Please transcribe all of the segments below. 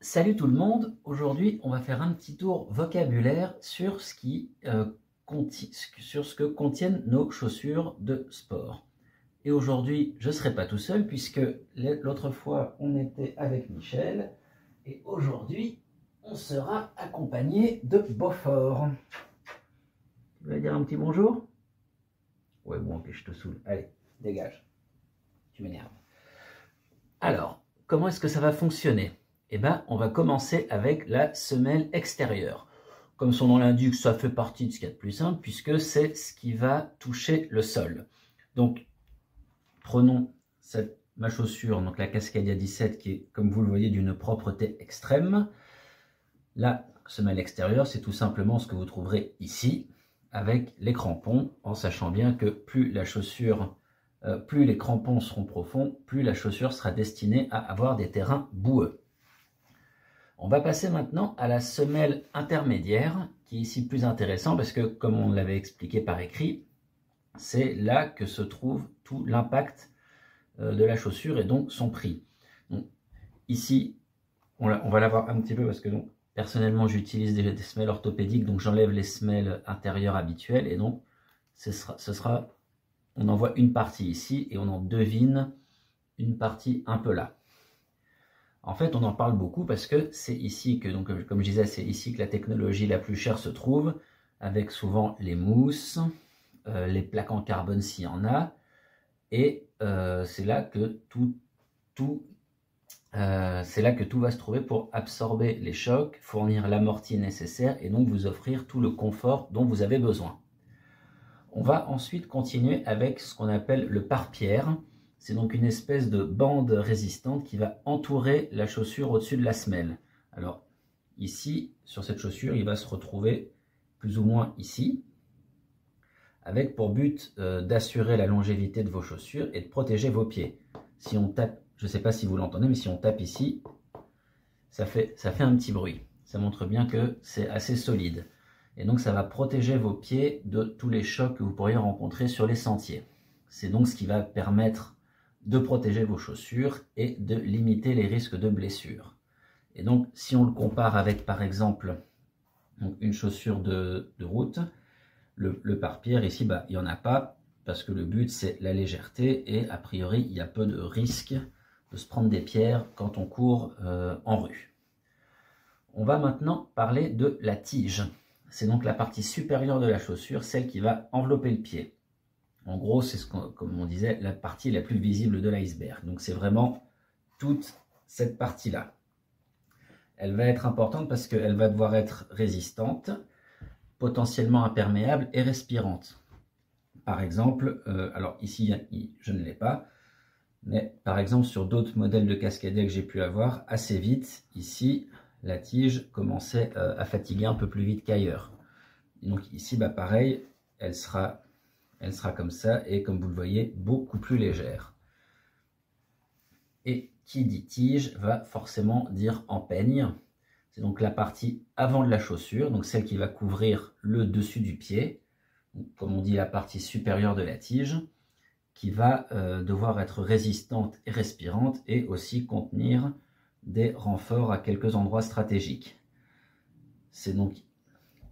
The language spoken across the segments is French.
Salut tout le monde, aujourd'hui on va faire un petit tour vocabulaire sur ce que contiennent nos chaussures de sport. Et aujourd'hui je ne serai pas tout seul puisque l'autre fois on était avec Michel et aujourd'hui on sera accompagné de Beaufort. Tu vas dire un petit bonjour? Ouais bon ok je te saoule, allez dégage, tu m'énerves. Alors, comment est-ce que ça va fonctionner? Eh bien, on va commencer avec la semelle extérieure. Comme son nom l'indique, ça fait partie de ce qu'il y a de plus simple, puisque c'est ce qui va toucher le sol. Donc, prenons ma chaussure, donc la Cascadia 17, qui est, comme vous le voyez, d'une propreté extrême. La semelle extérieure, c'est tout simplement ce que vous trouverez ici, avec les crampons, en sachant bien que plus les crampons seront profonds, plus la chaussure sera destinée à avoir des terrains boueux. On va passer maintenant à la semelle intermédiaire, qui est ici plus intéressant parce que, comme on l'avait expliqué par écrit, c'est là que se trouve tout l'impact de la chaussure et donc son prix. Donc, ici, on va la voir un petit peu parce que donc, personnellement, j'utilise des semelles orthopédiques, donc j'enlève les semelles intérieures habituelles et donc on en voit une partie ici et on en devine une partie un peu là. En fait, on en parle beaucoup parce que c'est ici que, donc, comme je disais, c'est ici que la technologie la plus chère se trouve, avec souvent les mousses, les plaques en carbone s'il y en a, et c'est là que tout va se trouver pour absorber les chocs, fournir l'amorti nécessaire et donc vous offrir tout le confort dont vous avez besoin. On va ensuite continuer avec ce qu'on appelle le pare-pierre. C'est donc une espèce de bande résistante qui va entourer la chaussure au-dessus de la semelle. Alors ici, sur cette chaussure, il va se retrouver plus ou moins ici, avec pour but d'assurer la longévité de vos chaussures et de protéger vos pieds. Si on tape, je ne sais pas si vous l'entendez, mais si on tape ici, ça fait un petit bruit. Ça montre bien que c'est assez solide. Et donc ça va protéger vos pieds de tous les chocs que vous pourriez rencontrer sur les sentiers. C'est donc ce qui va permettre de protéger vos chaussures et de limiter les risques de blessures. Et donc si on le compare avec par exemple une chaussure de route, le pare-pierre ici, il n'y en a pas parce que le but c'est la légèreté et a priori il y a peu de risque de se prendre des pierres quand on court en rue. On va maintenant parler de la tige. C'est donc la partie supérieure de la chaussure, celle qui va envelopper le pied. En gros, c'est comme on disait, la partie la plus visible de l'iceberg. Donc c'est vraiment toute cette partie-là. Elle va être importante parce qu'elle va devoir être résistante, potentiellement imperméable et respirante. Par exemple, alors ici je ne l'ai pas, mais par exemple sur d'autres modèles de Cascadia que j'ai pu avoir, assez vite, ici, la tige commençait à fatiguer un peu plus vite qu'ailleurs. Donc ici, pareil, elle sera comme ça et comme vous le voyez, beaucoup plus légère. Et qui dit tige va forcément dire empeigne. C'est donc la partie avant de la chaussure, donc celle qui va couvrir le dessus du pied, donc, comme on dit la partie supérieure de la tige, qui va devoir être résistante et respirante et aussi contenir des renforts à quelques endroits stratégiques. C'est donc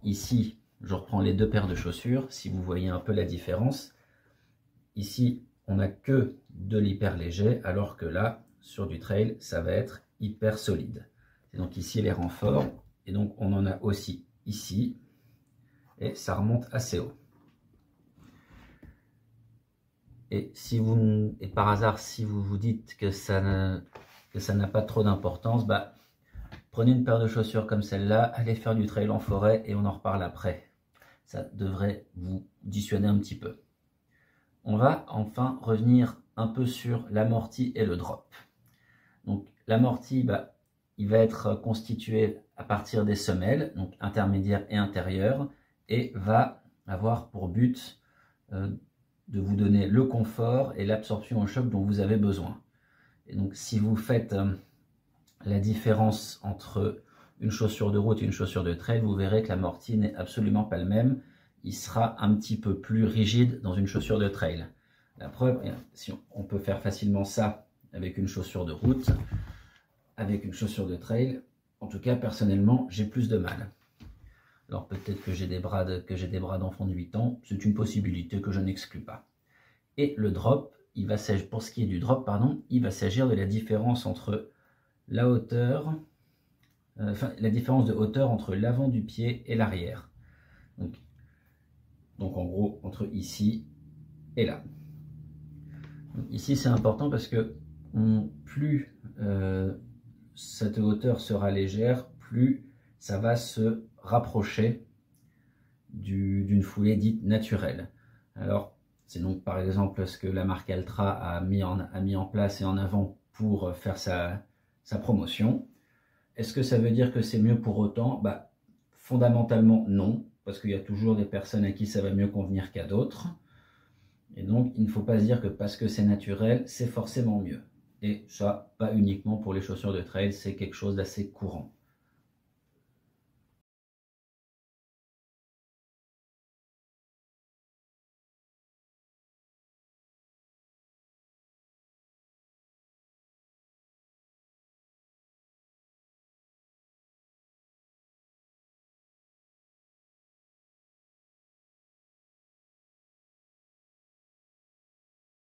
ici, je reprends les deux paires de chaussures, si vous voyez un peu la différence. Ici, on n'a que de l'hyper léger, alors que là, sur du trail, ça va être hyper solide. C'est donc ici les renforts, et donc on en a aussi ici, et ça remonte assez haut. Et par hasard, si vous vous dites que ça n'a pas trop d'importance, prenez une paire de chaussures comme celle-là, allez faire du trail en forêt et on en reparle après. Ça devrait vous dissuader un petit peu. On va enfin revenir un peu sur l'amorti et le drop. Donc l'amorti, il va être constitué à partir des semelles, donc intermédiaires et intérieures, et va avoir pour but de vous donner le confort et l'absorption au choc dont vous avez besoin. Et donc si vous faites la différence entre une chaussure de route et une chaussure de trail, vous verrez que l'amorti n'est absolument pas le même. Il sera un petit peu plus rigide dans une chaussure de trail. La preuve, si on peut faire facilement ça avec une chaussure de route, avec une chaussure de trail, En tout cas, personnellement, j'ai plus de mal. Alors peut-être que j'ai des bras d'enfant de 8 ans, c'est une possibilité que je n'exclus pas. Et le drop, pour ce qui est du drop, pardon, il va s'agir de la différence entre la hauteur, la différence de hauteur entre l'avant du pied et l'arrière. Donc en gros, entre ici et là. Donc, ici, c'est important parce que plus cette hauteur sera légère, plus ça va se rapprocher d'une foulée dite naturelle. Alors, c'est donc par exemple ce que la marque Altra a mis en place et en avant pour faire sa promotion. Est-ce que ça veut dire que c'est mieux pour autant? Bah, fondamentalement non, parce qu'il y a toujours des personnes à qui ça va mieux convenir qu'à d'autres. Et donc, il ne faut pas se dire que parce que c'est naturel, c'est forcément mieux. Et ça, pas uniquement pour les chaussures de trail, c'est quelque chose d'assez courant.